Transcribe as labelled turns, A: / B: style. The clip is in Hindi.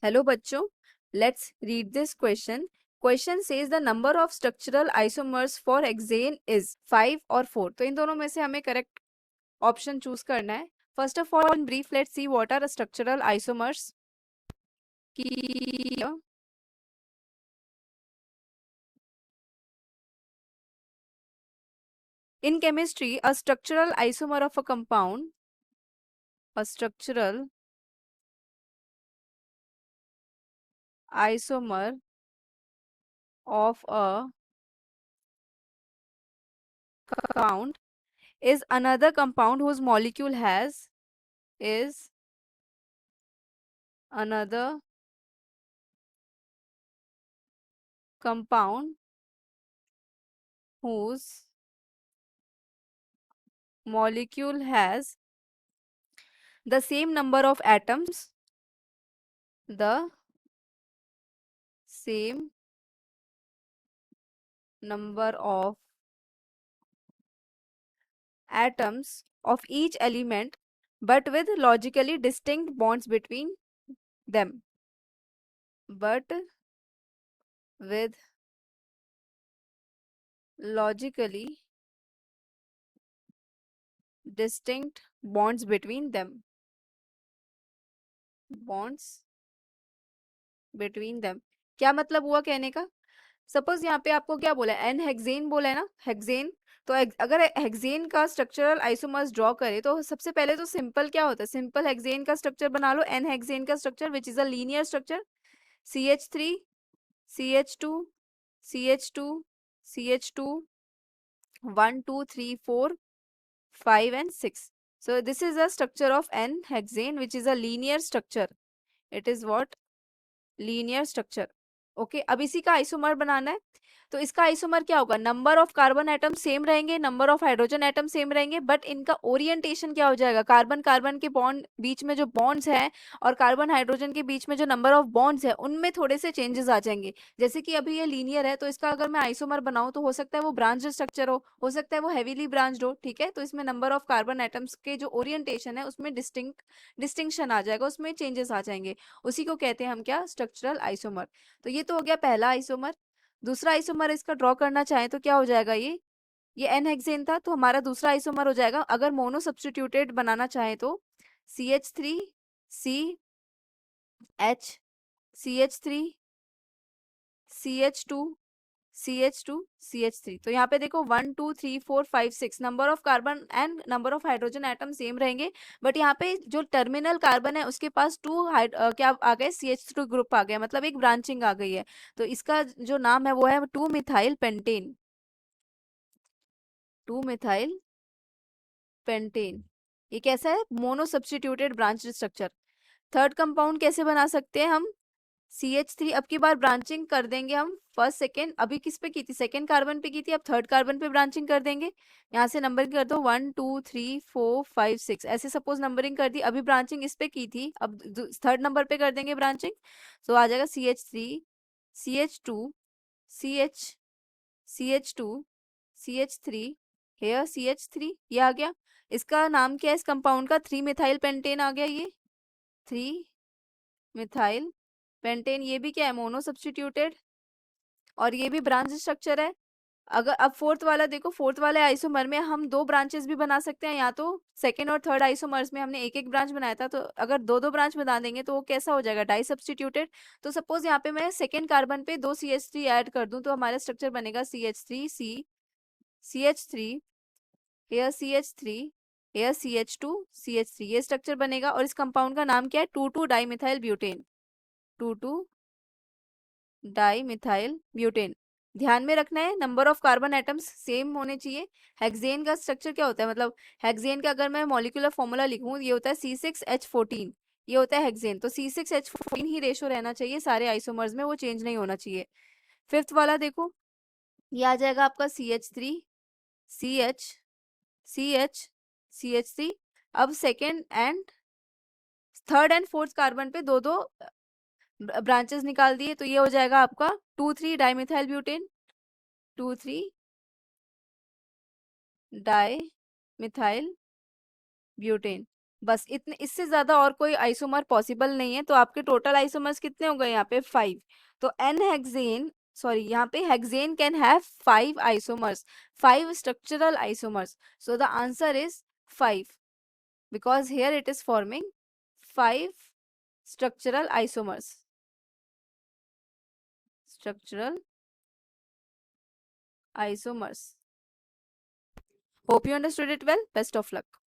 A: हेलो बच्चों, let's read this question. Question says the number of structural isomers for hexane is 5 और 4. तो इन दोनों में से हमें करेक्ट ऑप्शन चूज करना है. First of all, in brief let's see what are structural isomers. In chemistry, a structural isomer of a compound, a structural isomer of a compound is another compound whose molecule is another compound whose molecule has the same number of atoms, the same number of atoms of each element, but with logically distinct bonds between them. But with logically distinct bonds between them. Bonds between them. क्या मतलब हुआ कहने का? सपोज यहाँ पे आपको क्या बोला है, एन हेक्सेन बोला है ना, हेक्सेन. तो अगर हेक्सेन का स्ट्रक्चरल आइसोमर्स ड्रॉ करे तो सबसे पहले तो सिंपल क्या होता है, सिंपल हेक्सेन का स्ट्रक्चर बना लो. एन हेक्सेन का structure which is a linear structure, CH3 CH2 CH2 CH2 1 2 3 4 5 and 6. So this is a structure of N hexane which is a linear structure. It is what? Linear structure. Okay, अब इसी का आइसोमर बनाना है. तो इसका आइसोमर क्या होगा, number of carbon atom same रहेंगे, number of hydrogen atom same रहेंगे, बट इनका ओरिएंटेशन क्या हो जाएगा, कार्बन कार्बन के बॉन्ड बीच में जो बॉन्ड्स हैं और कार्बन हाइड्रोजन के बीच में जो नंबर ऑफ बॉन्ड्स है उनमें थोड़े से चेंजेस आ जाएंगे. जैसे कि अभी ये लीनियर है तो इसका अगर मैं आइसोमर बनाऊं तो हो सकता है वो ब्रांच स्ट्रक्चर हो सकता है वो हैवीली ब्रांच्ड हो. ठीक है, तो इसमें नंबर ऑफ कार्बन एटम्स के जो ओरिएंटेशन है उसमें डिस्टिंक्शन आ जाएगा, उसमें चेंजेस आ जाएंगे. उसी को कहते हैं हम क्या, स्ट्रक्चरल आइसोमर. तो ये तो हो गया पहला आइसोमर. दूसरा आइसोमर इसका ड्रॉ करना चाहें तो क्या हो जाएगा, ये एन हेक्सेन था तो हमारा दूसरा आइसोमर हो जाएगा. अगर मोनो सब्स्टिट्यूटेड बनाना चाहें तो CH3 CH CH3 CH2 CH2 CH3. तो यहाँ पे देखो 1 2 3 4 5 6 number of carbon and number of hydrogen atom same रहेंगे, बट यहाँ पे जो टर्मिनल कार्बन है उसके पास क्या आ गए, CH3 ग्रुप आ गया, मतलब एक ब्रांचिंग आ गई है. तो इसका जो नाम है वो है 2 मिथाइल पेंटेन. 2 methyl pentane. ये कैसा है, mono substituted branch structure. Third compound कैसे बना सकते हैं हम, CH3. अब की बार ब्रांचिंग कर देंगे हम फर्स्ट सेकेंड, अभी किस पे की थी, सेकेंड कार्बन पे की थी, अब थर्ड कार्बन पे ब्रांचिंग कर देंगे. यहाँ से नंबरिंग कर दो 1 2 3 4 5 6 ऐसे सपोज नंबरिंग कर दी. अभी ब्रांचिंग इस पे की थी, अब थर्ड नंबर पे कर देंगे ब्रांचिंग. तो आ जाएगा CH3 CH2 CH CH2 CH3 hair CH3, ये आ गया. इसका नाम क्या है, इस कंपाउंड का 3 मिथाइल पेंटेन आ गया. ये 3 मिथाइल पेंटेन, ये भी क्या है, मोनो सब्स्टिट्यूटेड, और ये भी ब्रांच स्ट्रक्चर है. अगर अब फोर्थ वाला देखो, फोर्थ वाले आइसोमर में हम दो ब्रांचेस भी बना सकते हैं, या तो सेकेंड और थर्ड आइसोमर्स में हमने एक एक ब्रांच बनाया था, तो अगर दो दो ब्रांच बना देंगे तो वो कैसा हो जाएगा, डाई सब्स्टिट्यूटेड. तो सपोज यहाँ पे मैं सेकेंड कार्बन पे 2 CH3 ऐड कर दूं तो हमारा स्ट्रक्चर बनेगा CH3 CH3 hair CH3 hair CH2 CH3, ये स्ट्रक्चर बनेगा. और इस कंपाउंड का नाम क्या है, 2,2 di methyl butane. 2,2 di methyl butane. ध्यान में रखना है number of carbon atoms same होने चाहिए. हेक्सेन का स्ट्रक्चर क्या होता है, मतलब हेक्सेन का अगर मैं मॉलिक्यूलर फॉर्मूला लिखूं, ये होता है C6H14, ये होता है हेक्सेन. तो C6H14 ही रेशो रहना चाहिए सारे आइसोमर्स में, वो चेंज नहीं होना चाहिए. फिफ्थ वाला देखो, ये आ जाएगा आपका CH3 CH CH CH3. अब second and third and fourth carbon पे दो दो ब्रांचेस निकाल दिए, तो ये हो जाएगा आपका 2,3 dimethyl butane. 2,3 di methyl butane. बस इतने, इससे ज्यादा और कोई आइसोमर पॉसिबल नहीं है। तो आपके टोटल आइसोमर्स कितने हो गए यहाँ पे? 5। तो एन हेक्सेन, सॉरी यहाँ पे hexane can have 5 isomers, 5 structural isomers. So the answer is 5 because here it is forming 5 structural isomers. Structural isomers. Hope you understood it well. Best of luck.